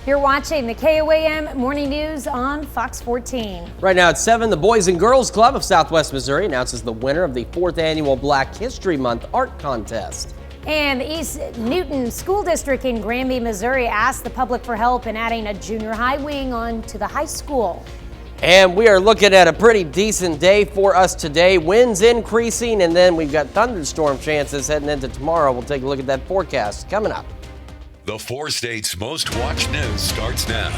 You're watching the KOAM Morning News on Fox 14. Right now at 7, the Boys and Girls Club of Southwest Missouri announces the winner of the 4th annual Black History Month art contest. And the East Newton School District in Granby, Missouri asked the public for help in adding a junior high wing onto the high school. And we are looking at a pretty decent day for us today. Winds increasing, and then we've got thunderstorm chances heading into tomorrow. We'll take a look at that forecast coming up. The 4 states' most watched news starts now.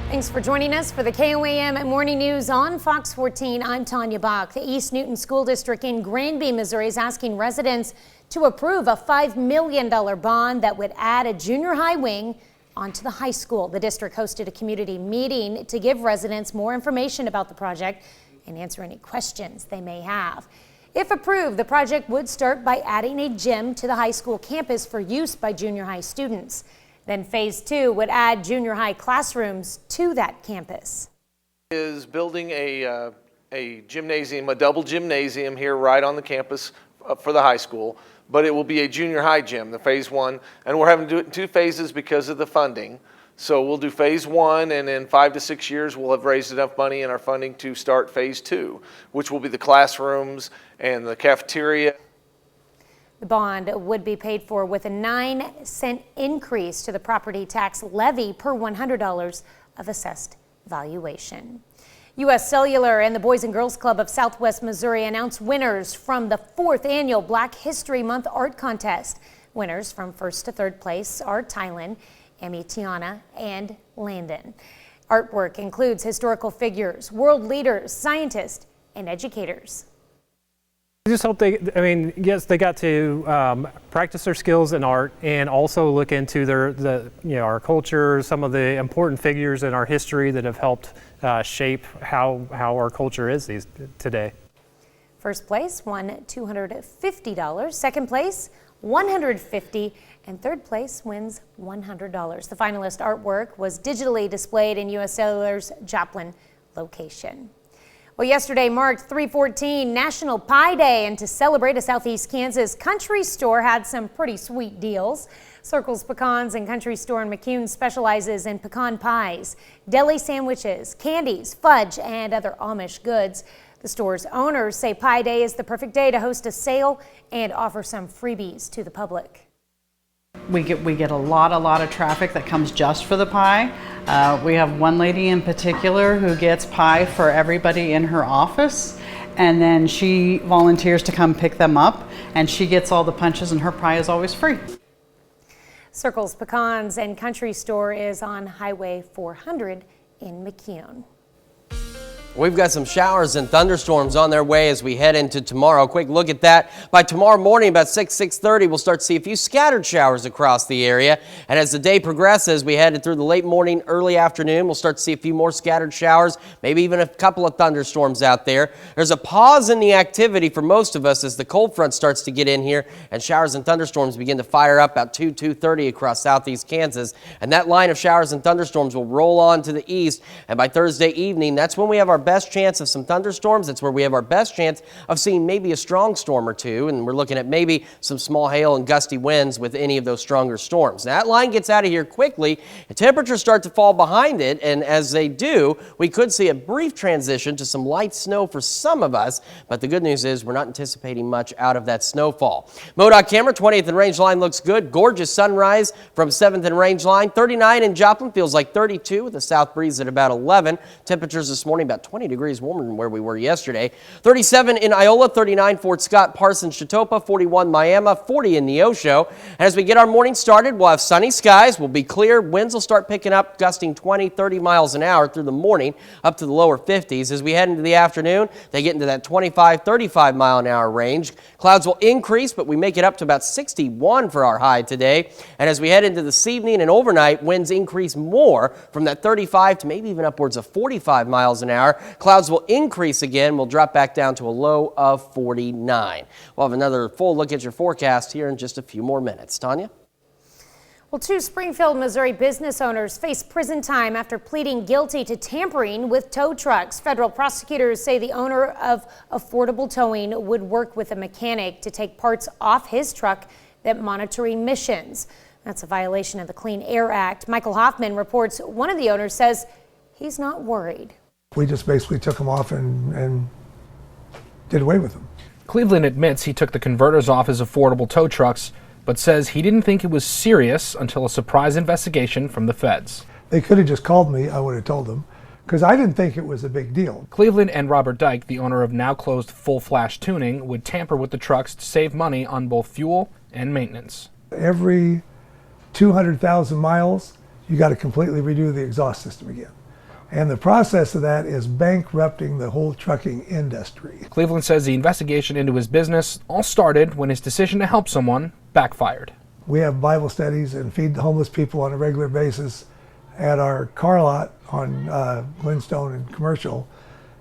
Thanks for joining us for the KOAM Morning News on Fox 14. I'm Tanya Bach. The East Newton School District in Granby, Missouri is asking residents to approve a $5 million bond that would add a junior high wing onto the high school. The district hosted a community meeting to give residents more information about the project and answer any questions they may have. If approved, the project would start by adding a gym to the high school campus for use by junior high students. Then phase 2 would add junior high classrooms to that campus. Is building a gymnasium, a double gymnasium here right on the campus for the high school, but it will be a junior high gym, the phase 1, and we're having to do it in 2 phases because of the funding. So we'll do phase 1, and in 5 to 6 years we'll have raised enough money in our funding to start phase 2, which will be the classrooms and the cafeteria. The bond would be paid for with a 9-cent increase to the property tax levy per $100 of assessed valuation. U.S. Cellular and the Boys and Girls Club of Southwest Missouri announced winners from the 4th annual Black History Month art contest. Winners from 1st to 3rd place are Tylen, Amy, Tiana, and Landon. Artwork includes historical figures, world leaders, scientists, and educators. I just hope yes, they got to practice their skills in art and also look into our culture, some of the important figures in our history that have helped shape how our culture is today. First place won $250. Second place, $150. And 3rd place wins $100. The finalist artwork was digitally displayed in U.S. Cellular's Joplin location. Well, yesterday marked 3/14 National Pie Day, and to celebrate, a Southeast Kansas country store had some pretty sweet deals. Circles Pecans and Country Store in McCune specializes in pecan pies, deli sandwiches, candies, fudge, and other Amish goods. The store's owners say Pie Day is the perfect day to host a sale and offer some freebies to the public. We get a lot of traffic that comes just for the pie. We have one lady in particular who gets pie for everybody in her office, and then she volunteers to come pick them up, and she gets all the punches, and her pie is always free. Circles Pecans and Country Store is on Highway 400 in McCune. We've got some showers and thunderstorms on their way as we head into tomorrow. Quick look at that. By tomorrow morning, about 6:30, we'll start to see a few scattered showers across the area. And as the day progresses, we head through the late morning, early afternoon, we'll start to see a few more scattered showers, maybe even a couple of thunderstorms out there. There's a pause in the activity for most of us as the cold front starts to get in here and showers and thunderstorms begin to fire up about 2:30 across southeast Kansas. And that line of showers and thunderstorms will roll on to the east. And by Thursday evening, that's when we have our best chance of some thunderstorms. That's where we have our best chance of seeing maybe a strong storm or two, and we're looking at maybe some small hail and gusty winds with any of those stronger storms. Now, that line gets out of here quickly, and temperatures start to fall behind it, and as they do, we could see a brief transition to some light snow for some of us, but the good news is we're not anticipating much out of that snowfall. MoDOT camera, 20th and Range Line looks good. Gorgeous sunrise from 7th and Range Line. 39 in Joplin, feels like 32 with a south breeze at about 11. Temperatures this morning about 20 degrees warmer than where we were yesterday. 37 in Iola, 39 Fort Scott, Parsons, Chetopa, 41 Miami, 40 in Neosho. And as we get our morning started, we'll have sunny skies. We'll be clear. Winds will start picking up, gusting 20, 30 miles an hour through the morning up to the lower 50s. As we head into the afternoon, they get into that 25, 35 mile an hour range. Clouds will increase, but we make it up to about 61 for our high today. And as we head into this evening and overnight, winds increase more from that 35 to maybe even upwards of 45 miles an hour. Clouds will increase again. We'll drop back down to a low of 49. We'll have another full look at your forecast here in just a few more minutes. Tanya? Well, 2 Springfield, Missouri business owners face prison time after pleading guilty to tampering with tow trucks. Federal prosecutors say the owner of Affordable Towing would work with a mechanic to take parts off his truck that monitor emissions. That's a violation of the Clean Air Act. Michael Hoffman reports one of the owners says he's not worried. We just basically took them off and did away with them. Cleveland admits he took the converters off his affordable tow trucks, but says he didn't think it was serious until a surprise investigation from the feds. They could have just called me, I would have told them, because I didn't think it was a big deal. Cleveland and Robert Dyke, the owner of now closed Full Flash Tuning, would tamper with the trucks to save money on both fuel and maintenance. Every 200,000 miles, you got to completely redo the exhaust system again. And the process of that is bankrupting the whole trucking industry. Cleveland says the investigation into his business all started when his decision to help someone backfired. We have Bible studies and feed the homeless people on a regular basis at our car lot on Glenstone and Commercial.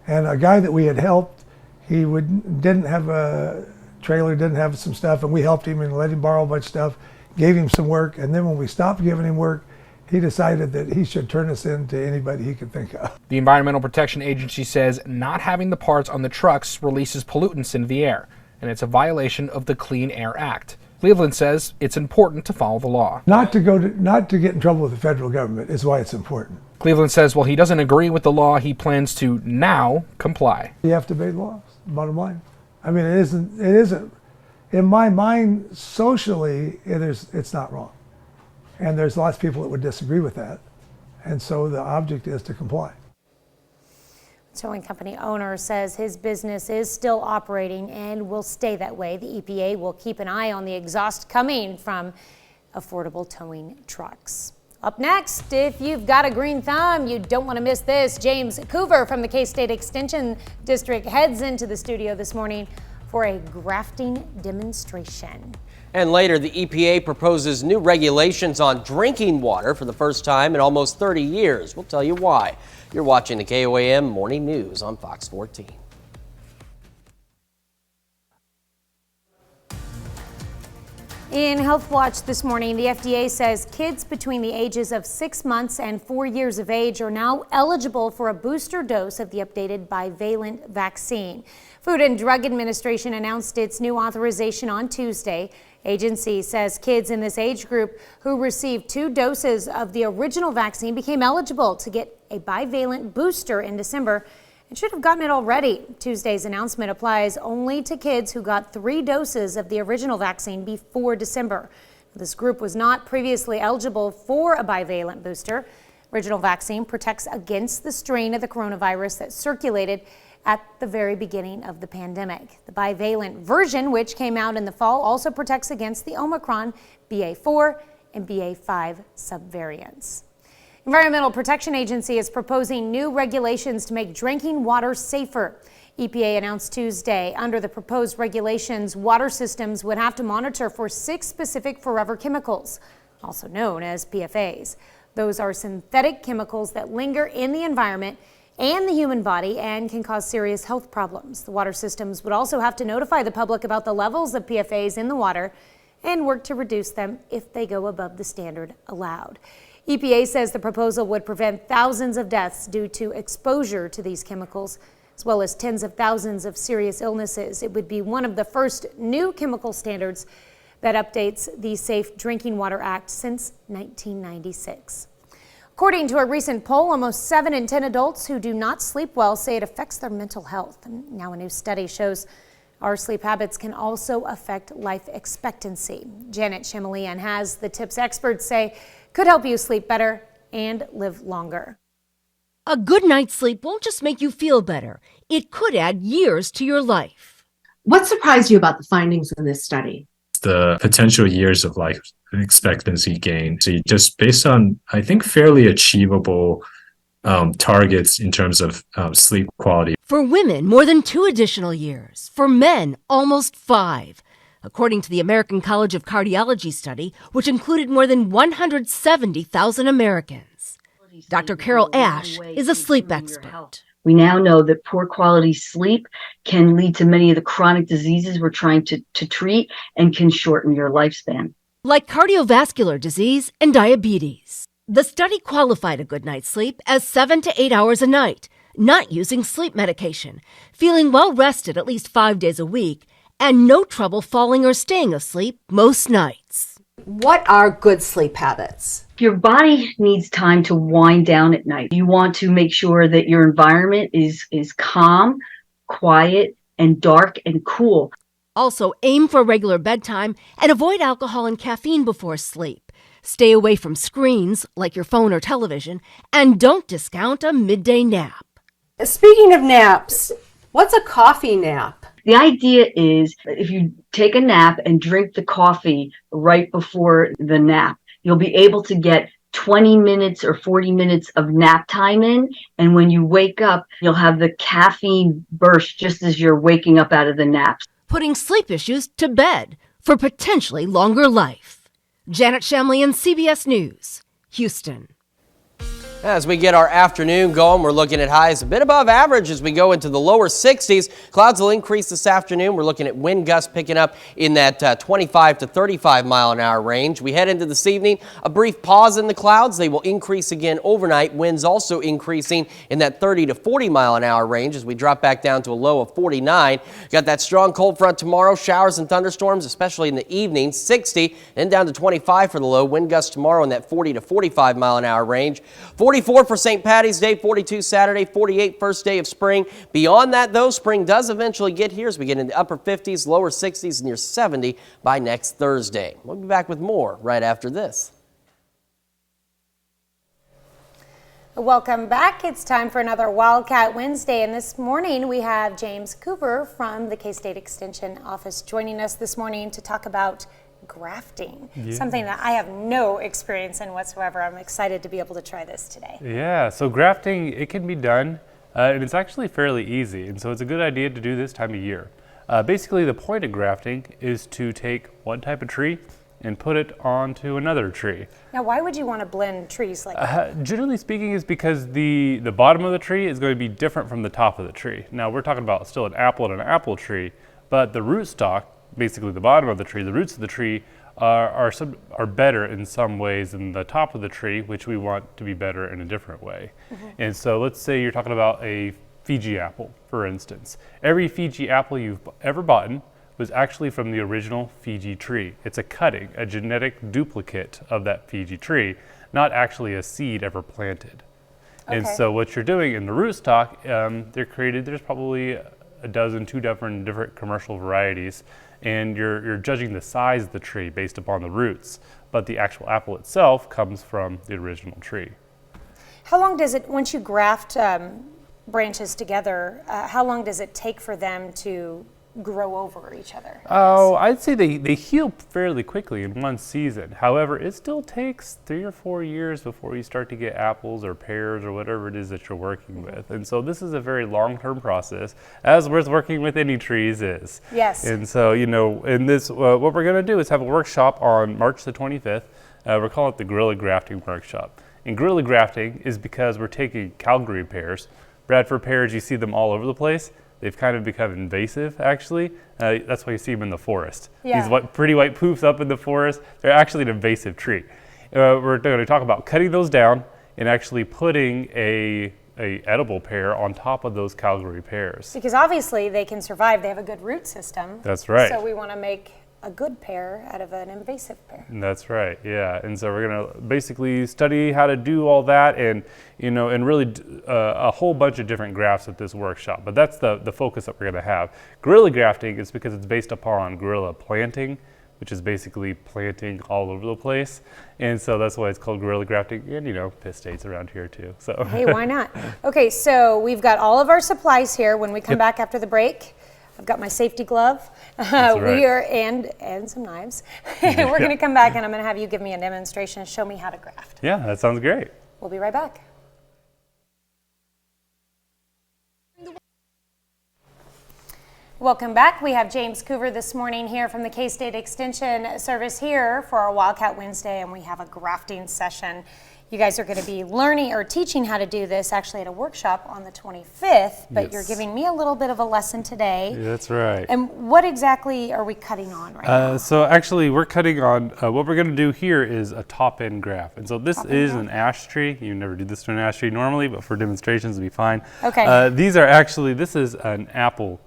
And a guy that we had helped, he didn't have a trailer, didn't have some stuff, and we helped him and let him borrow a bunch of stuff, gave him some work, and then when we stopped giving him work, he decided that he should turn us in to anybody he could think of. The Environmental Protection Agency says not having the parts on the trucks releases pollutants into the air, and it's a violation of the Clean Air Act. Cleveland says it's important to follow the law. Not to get in trouble with the federal government is why it's important. Cleveland says while he doesn't agree with the law, he plans to now comply. You have to obey the laws, bottom line. I mean, it isn't, in my mind, socially, it's not wrong. And there's lots of people that would disagree with that. And so the object is to comply. Towing company owner says his business is still operating and will stay that way. The EPA will keep an eye on the exhaust coming from affordable towing trucks. Up next, if you've got a green thumb, you don't want to miss this. James Coover from the K-State Extension District heads into the studio this morning for a grafting demonstration. And later, the EPA proposes new regulations on drinking water for the first time in almost 30 years. We'll tell you why. You're watching the KOAM Morning News on Fox 14. In Health Watch this morning, the FDA says kids between the ages of 6 months and 4 years of age are now eligible for a booster dose of the updated bivalent vaccine. Food and Drug Administration announced its new authorization on Tuesday. Agency says kids in this age group who received 2 doses of the original vaccine became eligible to get a bivalent booster in December and should have gotten it already. Tuesday's announcement applies only to kids who got 3 doses of the original vaccine before December. This group was not previously eligible for a bivalent booster. Original vaccine protects against the strain of the coronavirus that circulated at the very beginning of the pandemic. The bivalent version, which came out in the fall, also protects against the Omicron, BA4, and BA5 subvariants. Environmental Protection Agency is proposing new regulations to make drinking water safer. EPA announced Tuesday under the proposed regulations, water systems would have to monitor for 6 specific forever chemicals, also known as PFAs. Those are synthetic chemicals that linger in the environment and the human body and can cause serious health problems. The water systems would also have to notify the public about the levels of PFAs in the water and work to reduce them if they go above the standard allowed. EPA says the proposal would prevent thousands of deaths due to exposure to these chemicals, as well as tens of thousands of serious illnesses. It would be one of the first new chemical standards that updates the Safe Drinking Water Act since 1996. According to a recent poll, almost 7 in 10 adults who do not sleep well say it affects their mental health. And now a new study shows our sleep habits can also affect life expectancy. Janet Shamalian has the tips experts say could help you sleep better and live longer. A good night's sleep won't just make you feel better. It could add years to your life. What surprised you about the findings in this study? The potential years of life expectancy gain. So just based on, I think, fairly achievable targets in terms of sleep quality. For women, more than 2 additional years. For men, almost 5. According to the American College of Cardiology study, which included more than 170,000 Americans. Dr. Carol Ash is a sleep expert. We now know that poor quality sleep can lead to many of the chronic diseases we're trying to treat and can shorten your lifespan. Like cardiovascular disease and diabetes. The study qualified a good night's sleep as 7 to 8 hours a night, not using sleep medication, feeling well rested at least 5 days a week, and no trouble falling or staying asleep most nights. What are good sleep habits? Your body needs time to wind down at night. You want to make sure that your environment is calm, quiet, and dark and cool. Also, aim for regular bedtime and avoid alcohol and caffeine before sleep. Stay away from screens like your phone or television, and don't discount a midday nap. Speaking of naps, what's a coffee nap? The idea is if you take a nap and drink the coffee right before the nap, you'll be able to get 20 minutes or 40 minutes of nap time in. And when you wake up, you'll have the caffeine burst just as you're waking up out of the nap. Putting sleep issues to bed for potentially longer life. Janet Shamlian, CBS News, Houston. As we get our afternoon going, we're looking at highs a bit above average as we go into the lower 60s. Clouds will increase this afternoon. We're looking at wind gusts picking up in that 25 to 35 mile an hour range. We head into this evening, a brief pause in the clouds. They will increase again overnight. Winds also increasing in that 30 to 40 mile an hour range as we drop back down to a low of 49. Got that strong cold front tomorrow. Showers and thunderstorms, especially in the evening, 60, then down to 25 for the low. Wind gusts tomorrow in that 40 to 45 mile an hour range. 44 for St. Patty's Day, 42 Saturday, 48 first day of spring. Beyond that, though, spring does eventually get here as we get into upper 50s, lower 60s, near 70 by next Thursday. We'll be back with more right after this. Welcome back. It's time for another Wildcat Wednesday, and this morning we have James Cooper from the K-State Extension Office joining us this morning to talk about grafting, something that I have no experience in whatsoever. I'm excited to be able to try this today. Yeah, so grafting, it can be done, and it's actually fairly easy, and so it's a good idea to do this time of year. Basically, the point of grafting is to take one type of tree and put it onto another tree. Now, why would you want to blend trees like that? Generally speaking, is because the bottom of the tree is going to be different from the top of the tree. Now, we're talking about still an apple and an apple tree, but the rootstock, basically the bottom of the tree, the roots of the tree are better in some ways than the top of the tree, which we want to be better in a different way. And so let's say you're talking about a Fiji apple, for instance. Every Fiji apple you've ever bought was actually from the original Fiji tree. It's a cutting, a genetic duplicate of that Fiji tree, not actually a seed ever planted. And so what you're doing in the rootstock, there's probably a dozen, two different commercial varieties, and you're judging the size of the tree based upon the roots, but the actual apple itself comes from the original tree. How long does it, once you graft branches together, how long does it take for them to grow over each other? Oh, I'd say they heal fairly quickly in one season. However, it still takes 3 or 4 years before you start to get apples or pears or whatever it is that you're working with. And so this is a very long-term process, as with working with any trees is. Yes. And so, you know, in this, what we're going to do is have a workshop on March the 25th. We're calling it the Guerrilla Grafting Workshop. And guerrilla grafting is because we're taking Calgary pears. Bradford pears, you see them all over the place. They've kind of become invasive, actually. That's why you see them in the forest. Yeah. These pretty white poofs up in the forest, they're actually an invasive tree. We're going to talk about cutting those down and actually putting a edible pear on top of those Calgary pears. Because obviously they can survive. They have a good root system. That's right. So we want to make a good pear out of an invasive pear. That's right, yeah. And so we're going to basically study how to do all that, and you know, and really a whole bunch of different grafts at this workshop. But that's the focus that we're going to have. Guerrilla grafting is because it's based upon guerrilla planting, which is basically planting all over the place. And so that's why it's called guerrilla grafting. And you know, Pitt State's around here too. So hey, why not? Okay, so we've got all of our supplies here. When we come back after the break, I've got my safety glove. We are and some knives. We're going to come back, and I'm going to have you give me a demonstration and show me how to graft. Yeah, that sounds great. We'll be right back. Welcome back. We have James Coover this morning here from the K-State Extension Service here for our Wildcat Wednesday, and we have a grafting session. You guys are going to be learning or teaching how to do this actually at a workshop on the 25th, but you're giving me a little bit of a lesson today. Yeah, that's right. And what exactly are we cutting on right now? So actually we're cutting on, what we're going to do here is a top-end graft. And so this is an ash tree. You never do this to an ash tree normally, but for demonstrations it'll be fine. Okay. These are actually, this is an apple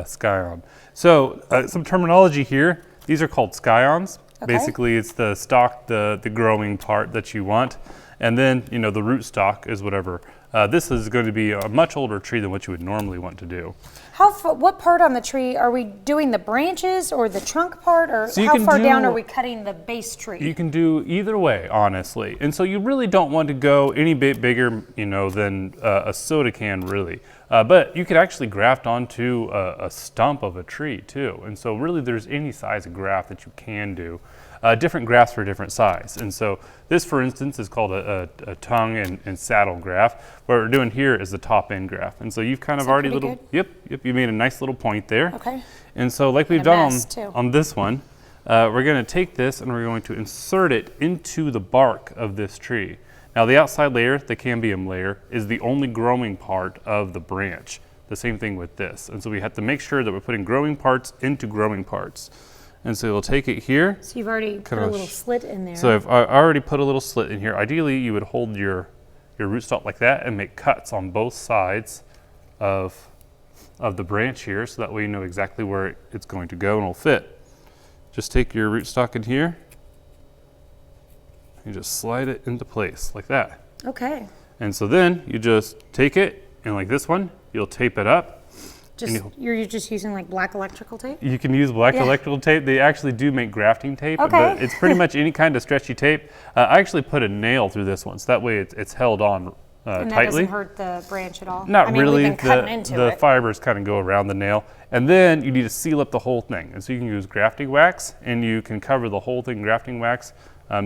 scion. So some terminology here. These are called scions. Okay. Basically, it's the stalk, the growing part that you want, and then the root stock is whatever. This is going to be a much older tree than what you would normally want to do. What part on the tree are we doing, the branches or the trunk part, or So how far down are we cutting the base tree? You can do either way, honestly. And so you really don't want to go any bit bigger, than a soda can, really. But you could actually graft onto a stump of a tree too. And so really there's any size of graft that you can do. Different grafts for different size. And so this, for instance, is called a tongue and saddle graft. What we're doing here is the top end graft. And so you've kind of already yep, you made a nice little point there. Okay. And so like we've done on this one, we're going to take this and we're going to insert it into the bark of this tree. Now the outside layer, the cambium layer, is the only growing part of the branch. The same thing with this. And so we have to make sure that we're putting growing parts into growing parts. And so we'll take it here. So you've already put a little slit in there. So I've already put a little slit in here. Ideally, you would hold your rootstock like that and make cuts on both sides of the branch here, so that way you know exactly where it's going to go and it'll fit. Just take your rootstock in here and just slide it into place like that. Okay. And so then you just take it and like this one, you'll tape it up. You're just using like black electrical tape? You can use black electrical tape. They actually do make grafting tape, but it's pretty much any kind of stretchy tape. I actually put a nail through this one, so that way it's held on and that tightly. doesn't hurt the branch at all? Not really. We've been cutting into the fibers kind of go around the nail. And then you need to seal up the whole thing. And so you can use grafting wax, and you can cover the whole thing grafting wax,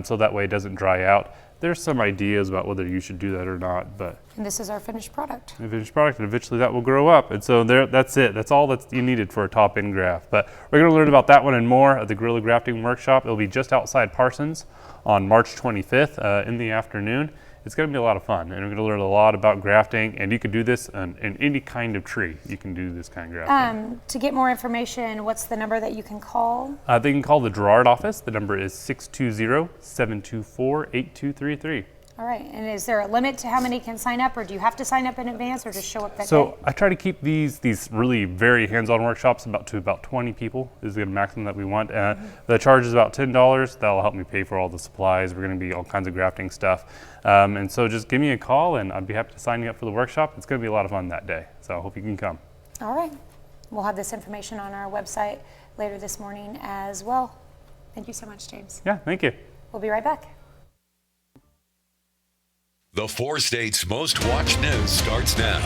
so that way it doesn't dry out. There's some ideas about whether you should do that or not, but. And this is our finished product. The finished product, and eventually that will grow up. And so that's it. That's all that you needed for a top end graft. But we're going to learn about that one and more at the Guerrilla Grafting Workshop. It'll be just outside Parsons on March 25th in the afternoon. It's going to be a lot of fun, and we're going to learn a lot about grafting, and you can do this in any kind of tree. You can do this kind of grafting. To get more information, what's the number that you can call? They can call the Gerard office. The number is 620-724-8233. All right, and is there a limit to how many can sign up, or do you have to sign up in advance, or just show up that day? So I try to keep these really very hands-on workshops to about 20 people is the maximum that we want. The charge is about $10. That'll help me pay for all the supplies. We're going to be all kinds of grafting stuff. And so just give me a call, and I'd be happy to sign you up for the workshop. It's going to be a lot of fun that day, so I hope you can come. All right. We'll have this information on our website later this morning as well. Thank you so much, James. Yeah, thank you. We'll be right back. The 4 states' most watched news starts now.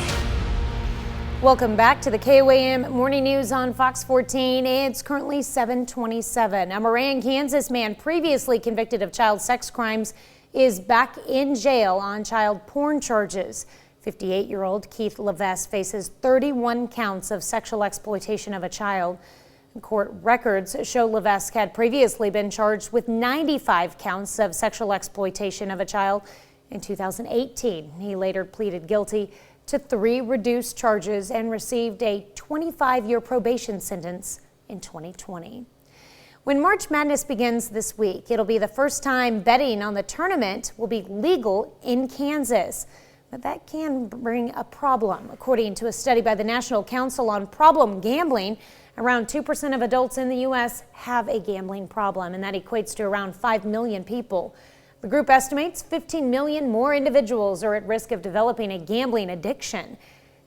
Welcome back to the KOAM Morning News on Fox 14. It's currently 7:27. A Moran, Kansas man previously convicted of child sex crimes is back in jail on child porn charges. 58-year-old Keith Levesque faces 31 counts of sexual exploitation of a child. Court records show Levesque had previously been charged with 95 counts of sexual exploitation of a child in 2018. He later pleaded guilty to 3 reduced charges and received a 25-year probation sentence in 2020. When March Madness begins this week, it'll be the first time betting on the tournament will be legal in Kansas. But that can bring a problem. According to a study by the National Council on Problem Gambling, around 2% of adults in the U.S. have a gambling problem, and that equates to around 5 million people. The group estimates 15 million more individuals are at risk of developing a gambling addiction.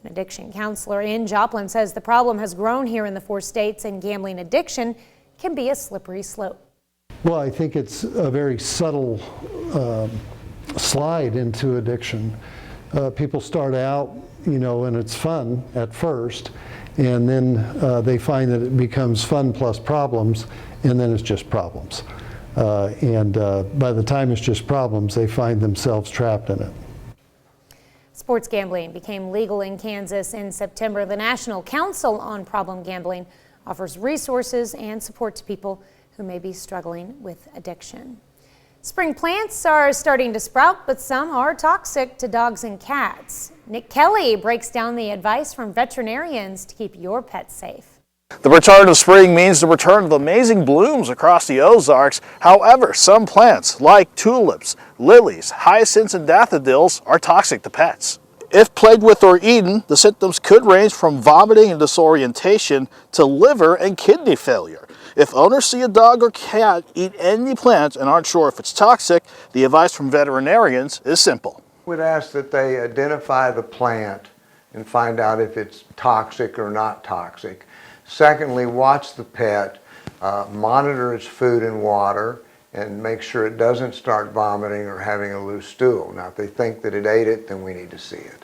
An addiction counselor in Joplin says the problem has grown here in the 4 states, and gambling addiction can be a slippery slope. Well, I think it's a very subtle slide into addiction. People start out, and it's fun at first, and then they find that it becomes fun plus problems, and then it's just problems. And by the time it's just problems, they find themselves trapped in it. Sports gambling became legal in Kansas in September. The National Council on Problem Gambling offers resources and support to people who may be struggling with addiction. Spring plants are starting to sprout, but some are toxic to dogs and cats. Nick Kelly breaks down the advice from veterinarians to keep your pet safe. The return of spring means the return of amazing blooms across the Ozarks. However, some plants like tulips, lilies, hyacinths, and daffodils are toxic to pets. If plagued with or eaten, the symptoms could range from vomiting and disorientation to liver and kidney failure. If owners see a dog or cat eat any plant and aren't sure if it's toxic, the advice from veterinarians is simple. We'd ask that they identify the plant and find out if it's toxic or not toxic. Secondly, watch the pet, monitor its food and water, and make sure it doesn't start vomiting or having a loose stool. Now, if they think that it ate it, then we need to see it.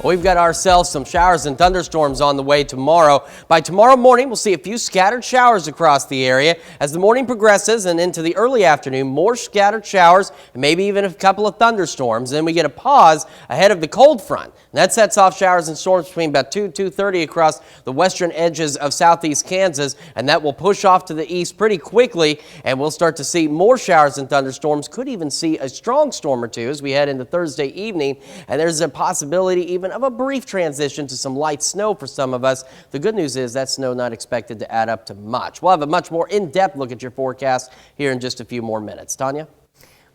We've got ourselves some showers and thunderstorms on the way tomorrow. By tomorrow morning, we'll see a few scattered showers across the area. As the morning progresses and into the early afternoon, more scattered showers and maybe even a couple of thunderstorms. Then we get a pause ahead of the cold front. And that sets off showers and storms between about 2:30 across the western edges of southeast Kansas, and that will push off to the east pretty quickly, and we'll start to see more showers and thunderstorms. Could even see a strong storm or two as we head into Thursday evening, and there's a possibility even of a brief transition to some light snow for some of us. The good news is that snow not expected to add up to much. We'll have a much more in-depth look at your forecast here in just a few more minutes. Tanya?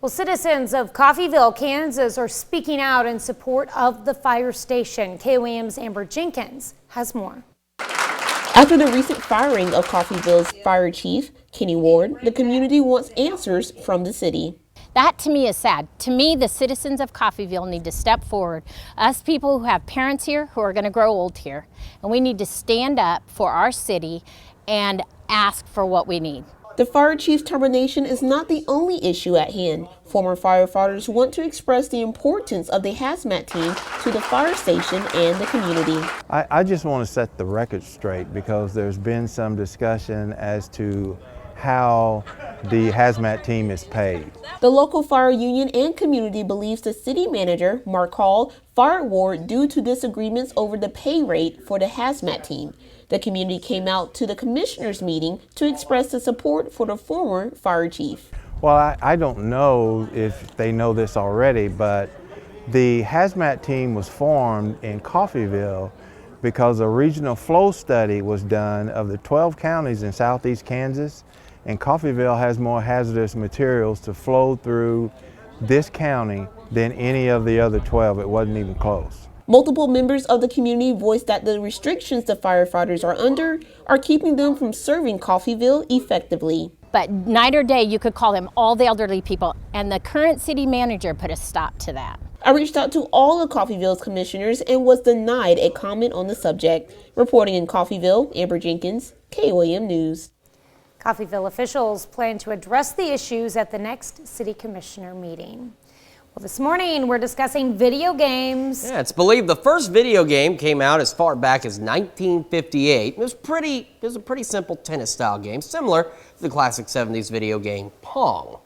Well, citizens of Coffeyville, Kansas are speaking out in support of the fire station. KOAM's Amber Jenkins has more. After the recent firing of Coffeyville's fire chief, Kenny Ward, the community wants answers from the city. That to me is sad. To me, the citizens of Coffeyville need to step forward. Us people who have parents here who are going to grow old here. And we need to stand up for our city and ask for what we need. The fire chief's termination is not the only issue at hand. Former firefighters want to express the importance of the hazmat team to the fire station and the community. I just want to set the record straight because there's been some discussion as to how the hazmat team is paid. The local fire union and community believes the city manager, Mark Hall, fired Ward due to disagreements over the pay rate for the hazmat team. The community came out to the commissioners' meeting to express the support for the former fire chief. Well, I don't know if they know this already, but the hazmat team was formed in Coffeyville because a regional flow study was done of the 12 counties in southeast Kansas, and Coffeyville has more hazardous materials to flow through this county than any of the other 12. It wasn't even close. Multiple members of the community voiced that the restrictions the firefighters are under are keeping them from serving Coffeyville effectively. But night or day, you could call them all the elderly people, and the current city manager put a stop to that. I reached out to all of Coffeyville's commissioners and was denied a comment on the subject. Reporting in Coffeyville, Amber Jenkins, KOAM News. Coffeyville officials plan to address the issues at the next city commissioner meeting. Well, this morning we're discussing video games. Yeah, it's believed the first video game came out as far back as 1958. It was a pretty simple tennis-style game, similar to the classic 70s video game Pong.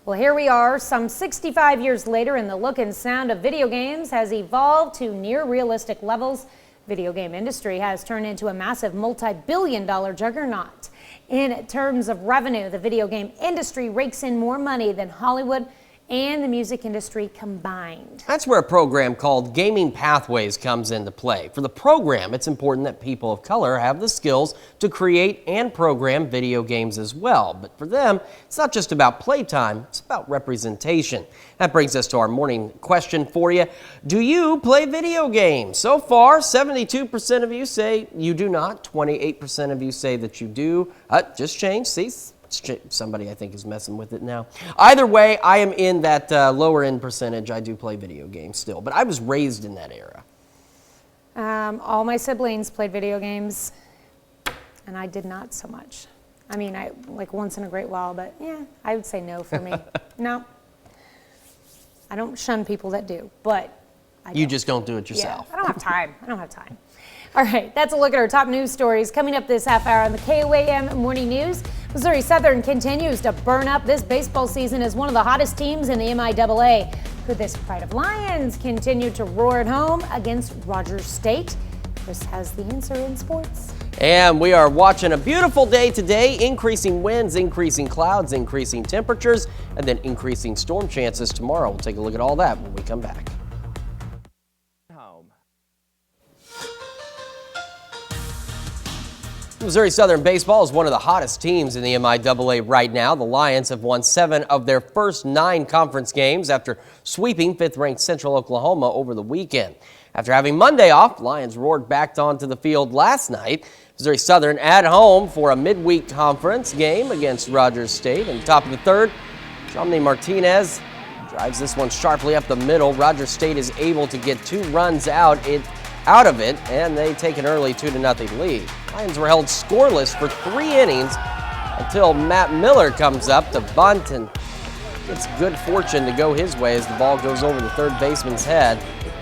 Well, here we are, some 65 years later, and the look and sound of video games has evolved to near realistic levels. Video game industry has turned into a massive multi-billion-dollar juggernaut. In terms of revenue, the video game industry rakes in more money than Hollywood and the music industry combined. That's where a program called Gaming Pathways comes into play. For the program, it's important that people of color have the skills to create and program video games as well. But for them, it's not just about playtime, it's about representation. That brings us to our morning question for you. Do you play video games? So far, 72% of you say you do not. 28% of you say that you do. Just changed, see? Somebody I think is messing with it now. Either way, I am in that lower end percentage. I do play video games still, but I was raised in that era. All my siblings played video games, and I did not so much. I mean, I like once in a great while, but yeah, I would say no for me. No. I don't shun people that do, but you just don't do it yourself. Yeah, I don't have time. I don't have time. All right, that's a look at our top news stories coming up this half hour on the KOAM Morning News. Missouri Southern continues to burn up this baseball season as one of the hottest teams in the MIAA. Could this pride of Lions continue to roar at home against Rogers State? Chris has the answer in sports. And we are watching a beautiful day today, increasing winds, increasing clouds, increasing temperatures, and then increasing storm chances tomorrow. We'll take a look at all that when we come back. Missouri Southern baseball is one of the hottest teams in the MIAA right now. The Lions have won 7 of their first 9 conference games after sweeping 5th-ranked Central Oklahoma over the weekend. After having Monday off, Lions roared back onto the field last night. Missouri Southern at home for a midweek conference game against Rogers State. And top of the third, Jomny Martinez drives this one sharply up the middle. Rogers State is able to get 2 runs out of it, and they take an early 2-0 lead. Lions were held scoreless for 3 innings until Matt Miller comes up to bunt and gets good fortune to go his way as the ball goes over the third baseman's head.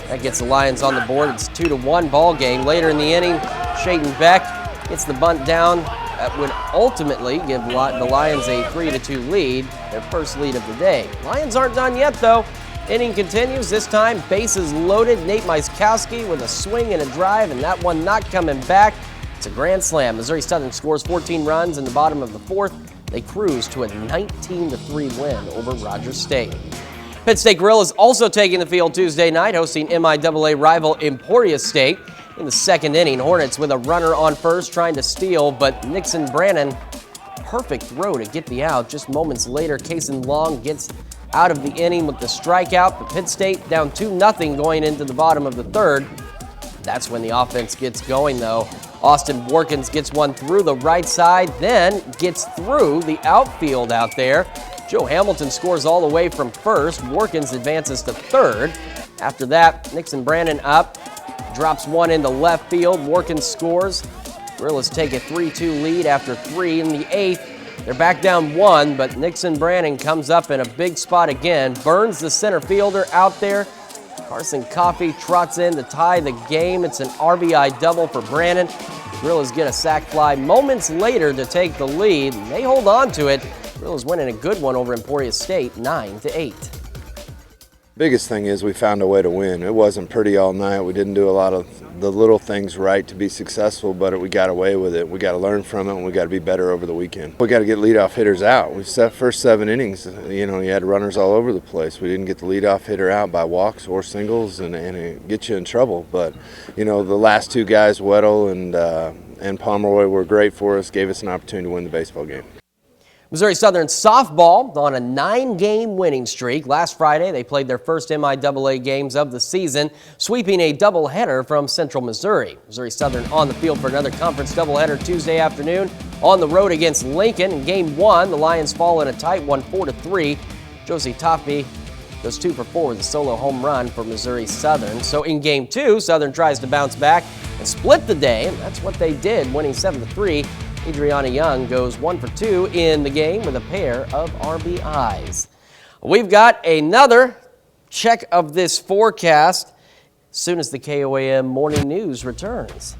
That gets the Lions on the board. It's a 2-1 ball game. Later in the inning, Shaden Beck gets the bunt down. That would ultimately give the Lions a 3-2 lead, their first lead of the day. Lions aren't done yet, though. Inning continues. This time, bases loaded. Nate Myskowski with a swing and a drive, and that one not coming back. It's a grand slam. Missouri Southern scores 14 runs in the bottom of the 4th. They cruise to a 19-3 win over Rogers State. Pitt State Gorillas also taking the field Tuesday night, hosting MIAA rival Emporia State. In the second inning, Hornets with a runner on first trying to steal, but Nixon Brannon, perfect throw to get the out. Just moments later, Kason Long gets out of the inning with the strikeout. But Pitt State down 2-0 going into the bottom of the 3rd. That's when the offense gets going, though. Austin Workins gets one through the right side, then gets through the outfield out there. Joe Hamilton scores all the way from first. Workins advances to 3rd. After that, Nixon Brannon up, drops one into left field. Workins scores. Gorillas take a 3-2 lead after 3 in the 8th. They're back down 1, but Nixon Brannon comes up in a big spot again, burns the center fielder out there. Carson Coffey trots in to tie the game. It's an RBI double for Brannon. Gorillas get a sac fly moments later to take the lead. They hold on to it. Gorillas winning a good one over Emporia State, 9-8. Biggest thing is we found a way to win. It wasn't pretty all night. We didn't do a lot of the little things right to be successful, but we got away with it. We got to learn from it, and we got to be better over the weekend. We got to get leadoff hitters out. We set first 7 innings, you had runners all over the place. We didn't get the leadoff hitter out by walks or singles, and it gets you in trouble. But, the last 2 guys, Weddle and Pomeroy, were great for us, gave us an opportunity to win the baseball game. Missouri Southern softball on a 9-game winning streak. Last Friday, they played their first MIAA games of the season, sweeping a doubleheader from Central Missouri. Missouri Southern on the field for another conference doubleheader Tuesday afternoon on the road against Lincoln. In Game 1, the Lions fall in a tight one, 4-3. Josie Toffey goes 2 for 4 with a solo home run for Missouri Southern. So in Game 2, Southern tries to bounce back and split the day, and that's what they did, winning 7-3. Adriana Young goes 1 for 2 in the game with a pair of RBIs. We've got another check of this forecast as soon as the KOAM Morning News returns.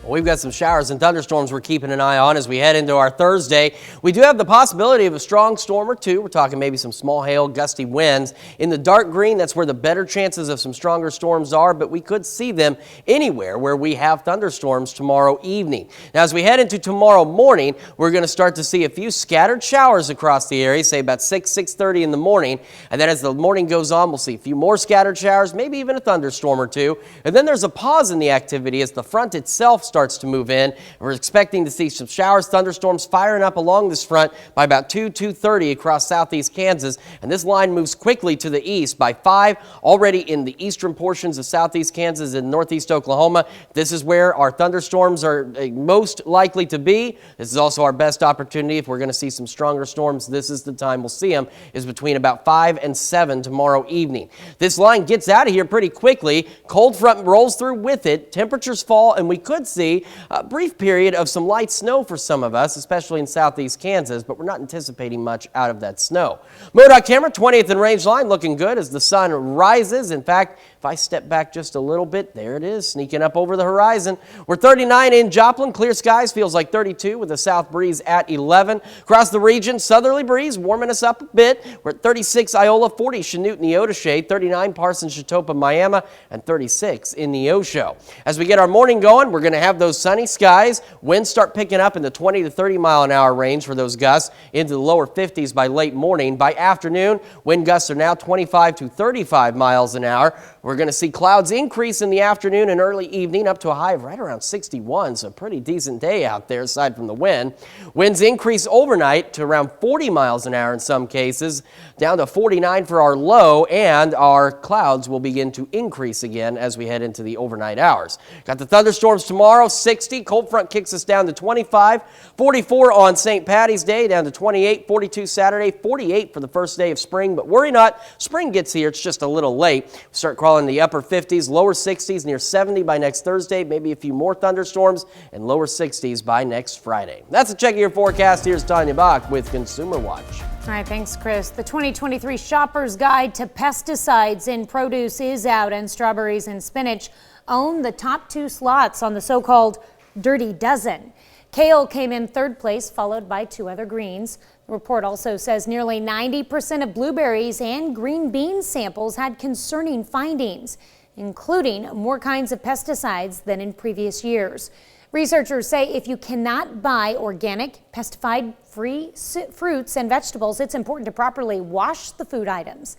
We've got some showers and thunderstorms we're keeping an eye on as we head into our Thursday. We do have the possibility of a strong storm or 2. We're talking maybe some small hail, gusty winds. In the dark green, that's where the better chances of some stronger storms are, but we could see them anywhere where we have thunderstorms tomorrow evening. Now, as we head into tomorrow morning, we're going to start to see a few scattered showers across the area, say about 6:30 in the morning. And then as the morning goes on, we'll see a few more scattered showers, maybe even a thunderstorm or 2. And then there's a pause in the activity as the front itself starts to move in. We're expecting to see some showers, thunderstorms firing up along this front by about 2:30 across southeast Kansas. And this line moves quickly to the east by 5, already in the eastern portions of southeast Kansas and northeast Oklahoma. This is where our thunderstorms are most likely to be. This is also our best opportunity if we're going to see some stronger storms. This is the time we'll see them, is between about 5 and 7 tomorrow evening. This line gets out of here pretty quickly. Cold front rolls through with it. Temperatures fall, and we could see a brief period of some light snow for some of us, especially in southeast Kansas, but we're not anticipating much out of that snow. MoDOT camera, 20th and range line, looking good as the sun rises. In fact, if I step back just a little bit, there it is, sneaking up over the horizon. We're 39 in Joplin. Clear skies, feels like 32 with a south breeze at 11. Across the region, southerly breeze warming us up a bit. We're at 36 Iola, 40 Chanute, Neodesha, 39 Parsons, Chitopa, Miami, and 36 in Neosho. As we get our morning going, we're going to have those sunny skies. Winds start picking up in the 20 to 30 mile an hour range for those gusts into the lower 50s by late morning. By afternoon, wind gusts are now 25 to 35 miles an hour. We're We're going to see clouds increase in the afternoon and early evening up to a high of right around 61, so a pretty decent day out there aside from the wind. Winds increase overnight to around 40 miles an hour in some cases, down to 49 for our low, and our clouds will begin to increase again as we head into the overnight hours. Got the thunderstorms tomorrow, 60. Cold front kicks us down to 25, 44 on St. Patty's Day, down to 28, 42 Saturday, 48 for the first day of spring. But worry not, spring gets here, it's just a little late. We start crawling the upper 50s, lower 60s, near 70 by next Thursday, maybe a few more thunderstorms, and lower 60s by next Friday. That's a check of your forecast. Here's Tanya Bach with Consumer Watch. All right, thanks, Chris. The 2023 Shopper's Guide to Pesticides in Produce is out, and strawberries and spinach own the top 2 slots on the so-called Dirty Dozen. Kale came in 3rd place, followed by 2 other greens. The report also says nearly 90% of blueberries and green bean samples had concerning findings, including more kinds of pesticides than in previous years. Researchers say if you cannot buy organic, pesticide-free fruits and vegetables, it's important to properly wash the food items.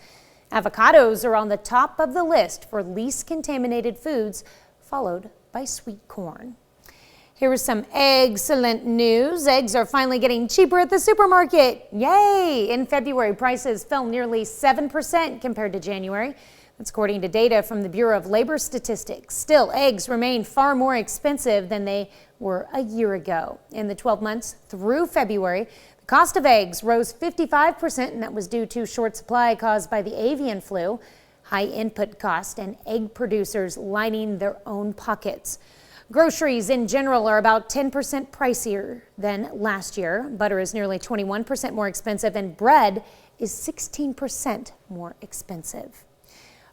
Avocados are on the top of the list for least contaminated foods, followed by sweet corn. Here is some excellent news. Eggs are finally getting cheaper at the supermarket. Yay! In February, prices fell nearly 7% compared to January. That's according to data from the Bureau of Labor Statistics. Still, eggs remain far more expensive than they were a year ago. In the 12 months through February, the cost of eggs rose 55%, and that was due to short supply caused by the avian flu, high input cost, and egg producers lining their own pockets. Groceries in general are about 10% pricier than last year. Butter is nearly 21% more expensive, and bread is 16% more expensive.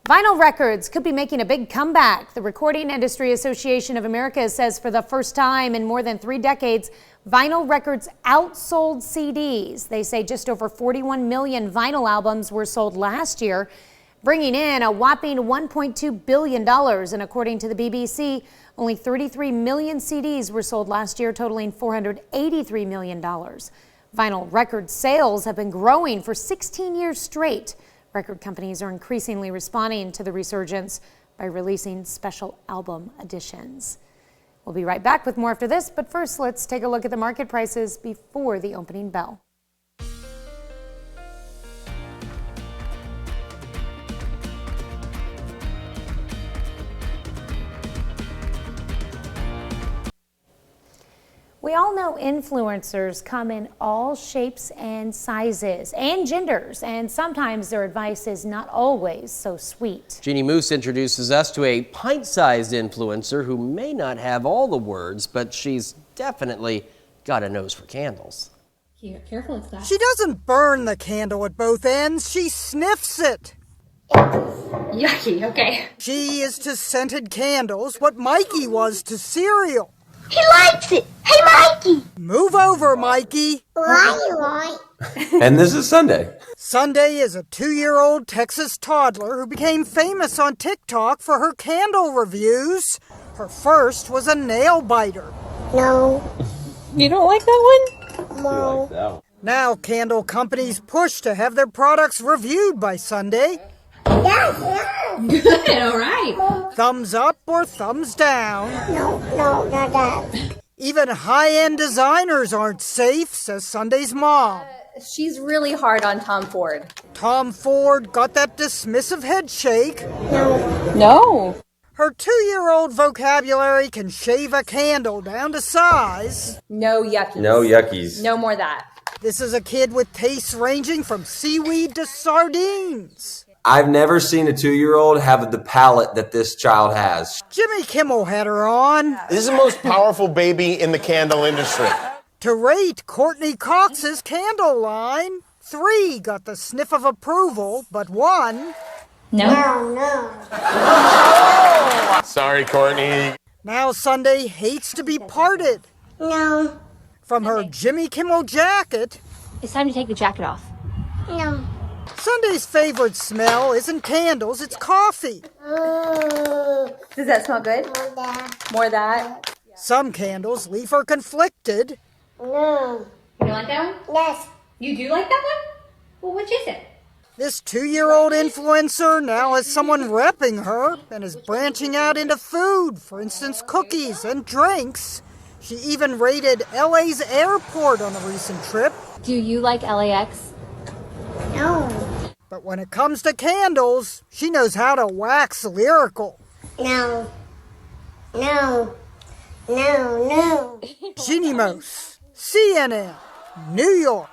Vinyl records could be making a big comeback. The Recording Industry Association of America says for the first time in more than 3 decades, vinyl records outsold CDs. They say just over 41 million vinyl albums were sold last year, bringing in a whopping $1.2 billion. And according to the BBC, only 33 million CDs were sold last year, totaling $483 million. Vinyl record sales have been growing for 16 years straight. Record companies are increasingly responding to the resurgence by releasing special album editions. We'll be right back with more after this, but first let's take a look at the market prices before the opening bell. We all know influencers come in all shapes and sizes and genders, and sometimes their advice is not always so sweet. Jeannie Moose introduces us to a pint-sized influencer who may not have all the words, but she's definitely got a nose for candles. Careful with that. She doesn't burn the candle at both ends, she sniffs it. Yucky, okay. She is to scented candles what Mikey was to cereal. He likes it. Hey, Mikey. Move over, Mikey. Why? And this is Sunday. Sunday is a 2-year-old Texas toddler who became famous on TikTok for her candle reviews. Her first was a nail biter. No. You don't like that one? No. Now candle companies push to have their products reviewed by Sunday. Good, all right. Thumbs up or thumbs down. No, not that. Even high-end designers aren't safe, says Sunday's mom. She's really hard on Tom Ford. Tom Ford got that dismissive head shake. No. Her 2-year-old vocabulary can shave a candle down to size. No yuckies. No yuckies. No more that. This is a kid with tastes ranging from seaweed to sardines. I've never seen a 2-year-old have the palate that this child has. Jimmy Kimmel had her on. This is the most powerful baby in the candle industry. To rate Courtney Cox's candle line, 3 got the sniff of approval, but 1... No. Sorry, Courtney. Now Sunday hates to be parted. No. From her Jimmy Kimmel jacket... It's time to take the jacket off. No. Sunday's favorite smell isn't candles, it's coffee. Does that smell good? More of that. Some candles leave her conflicted. No. You don't like that one? Yes. You do like that one? Well, which is it? This 2-year-old influencer now has someone repping her and is branching out into food, for instance, cookies and drinks. She even raided LA's airport on a recent trip. Do you like LAX? No. But when it comes to candles, she knows how to wax lyrical. No. No. No, no. Jeannie Mose, CNN, New York.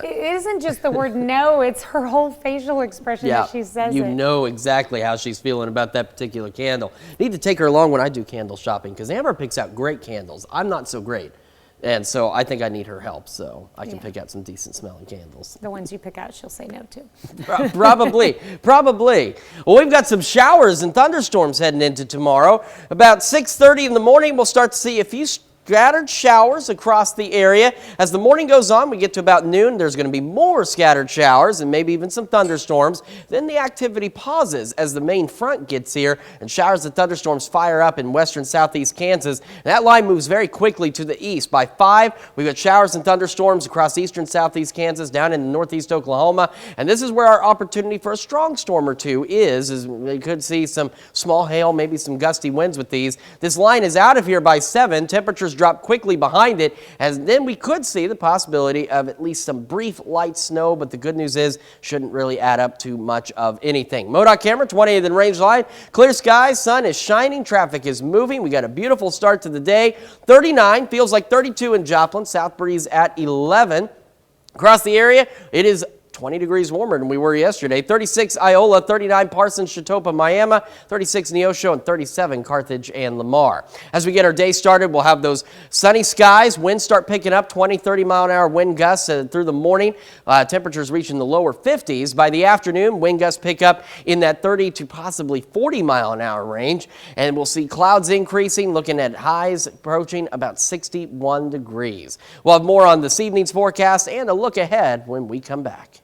It isn't just the word no, it's her whole facial expression as she says you it. know exactly how she's feeling about that particular candle. Need to take her along when I do candle shopping because Amber picks out great candles. I'm not so great. And so I think I need her help so I can pick out some decent smelling candles. The ones you pick out, she'll say no to. Probably. Well, we've got some showers and thunderstorms heading into tomorrow. About 6:30 in the morning, we'll start to see a few scattered showers across the area. As the morning goes on, we get to about noon, there's going to be more scattered showers and maybe even some thunderstorms. Then the activity pauses as the main front gets here and showers and thunderstorms fire up in western southeast Kansas. And that line moves very quickly to the east. By 5, we've got showers and thunderstorms across eastern southeast Kansas down in northeast Oklahoma. And this is where our opportunity for a strong storm or two is we could see some small hail, maybe some gusty winds with these. This line is out of here by 7. Temperatures drop quickly behind it, as then we could see the possibility of at least some brief light snow, but the good news is shouldn't really add up to much of anything. MoDOT camera, 20th and range line, clear skies, sun is shining, traffic is moving. We got a beautiful start to the day. 39, feels like 32 in Joplin, south breeze at 11. Across the area, it is 20 degrees warmer than we were yesterday. 36 Iola, 39 Parsons, Chitopa, Miami, 36 Neosho, and 37 Carthage and Lamar. As we get our day started, we'll have those sunny skies. Winds start picking up, 20, 30 mile an hour wind gusts through the morning. Temperatures reaching the lower 50s. By the afternoon, wind gusts pick up in that 30 to possibly 40 mile an hour range. And we'll see clouds increasing, looking at highs approaching about 61 degrees. We'll have more on this evening's forecast and a look ahead when we come back.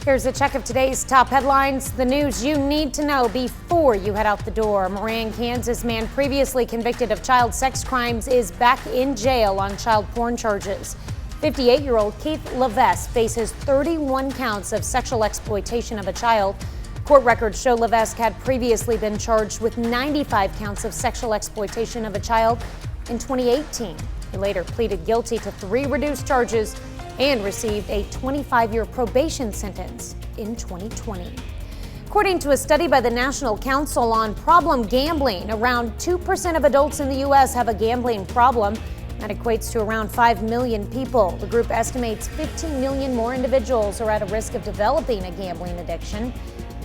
Here's a check of today's top headlines, the news you need to know before you head out the door. Moran, Kansas man previously convicted of child sex crimes is back in jail on child porn charges. 58-year-old Keith Levesque faces 31 counts of sexual exploitation of a child. Court records show Levesque had previously been charged with 95 counts of sexual exploitation of a child in 2018. He later pleaded guilty to 3 reduced charges and received a 25-year probation sentence in 2020. According to a study by the National Council on Problem Gambling, around 2% of adults in the U.S. have a gambling problem. That equates to around 5 million people. The group estimates 15 million more individuals are at a risk of developing a gambling addiction.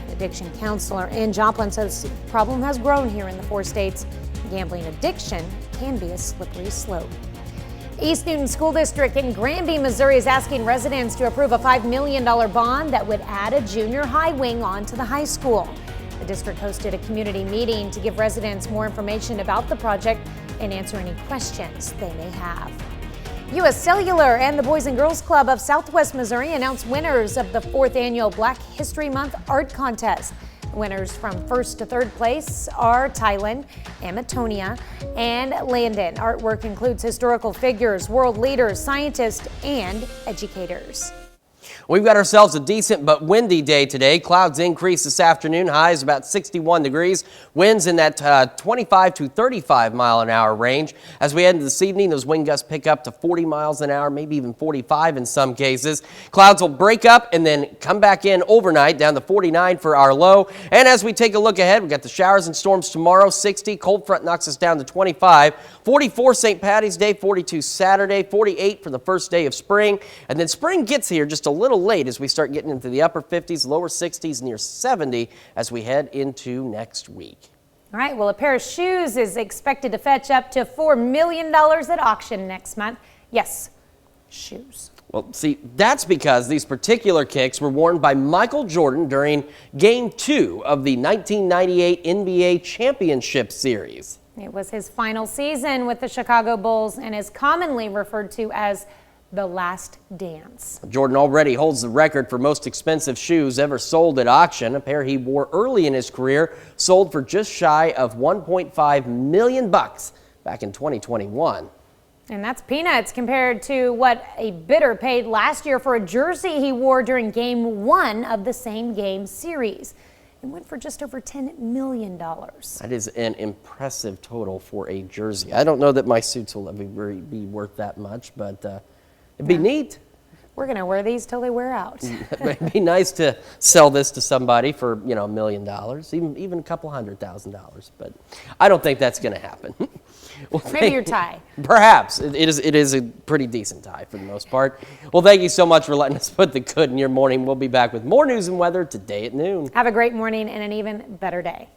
The addiction counselor in Joplin says the problem has grown here in the 4 states. Gambling addiction can be a slippery slope. East Newton School District in Granby, Missouri is asking residents to approve a $5 million bond that would add a junior high wing onto the high school. The district hosted a community meeting to give residents more information about the project and answer any questions they may have. U.S. Cellular and the Boys and Girls Club of Southwest Missouri announced winners of the 4th annual Black History Month art contest. Winners from 1st to 3rd place are Tylen, Amatonia, and Landon. Artwork includes historical figures, world leaders, scientists, and educators. We've got ourselves a decent but windy day today. Clouds increase this afternoon, highs about 61 degrees. Winds in that 25 to 35 mile an hour range. As we head into this evening, those wind gusts pick up to 40 miles an hour, maybe even 45 in some cases. Clouds will break up and then come back in overnight, down to 49 for our low. And as we take a look ahead, we've got the showers and storms tomorrow, 60. Cold front knocks us down to 25. 44 St. Patty's Day, 42 Saturday, 48 for the first day of spring. And then spring gets here just a little late as we start getting into the upper 50s, lower 60s, near 70 as we head into next week. All right, well, a pair of shoes is expected to fetch up to $4 million at auction next month. Yes, shoes. Well, see, that's because these particular kicks were worn by Michael Jordan during Game 2 of the 1998 NBA Championship Series. It was his final season with the Chicago Bulls and is commonly referred to as the last dance. Jordan already holds the record for most expensive shoes ever sold at auction. A pair he wore early in his career sold for just shy of $1.5 million back in 2021. And that's peanuts compared to what a bidder paid last year for a jersey he wore during Game 1 of the same game series. It went for just over $10 million. That is an impressive total for a jersey. I don't know that my suits will ever be worth that much, but it'd be neat. We're going to wear these till they wear out. It'd be nice to sell this to somebody for, $1 million, even a couple $100,000, but I don't think that's going to happen. Well, Maybe your tie. Perhaps. It is a pretty decent tie for the most part. Well, thank you so much for letting us put the good in your morning. We'll be back with more news and weather today at noon. Have a great morning and an even better day.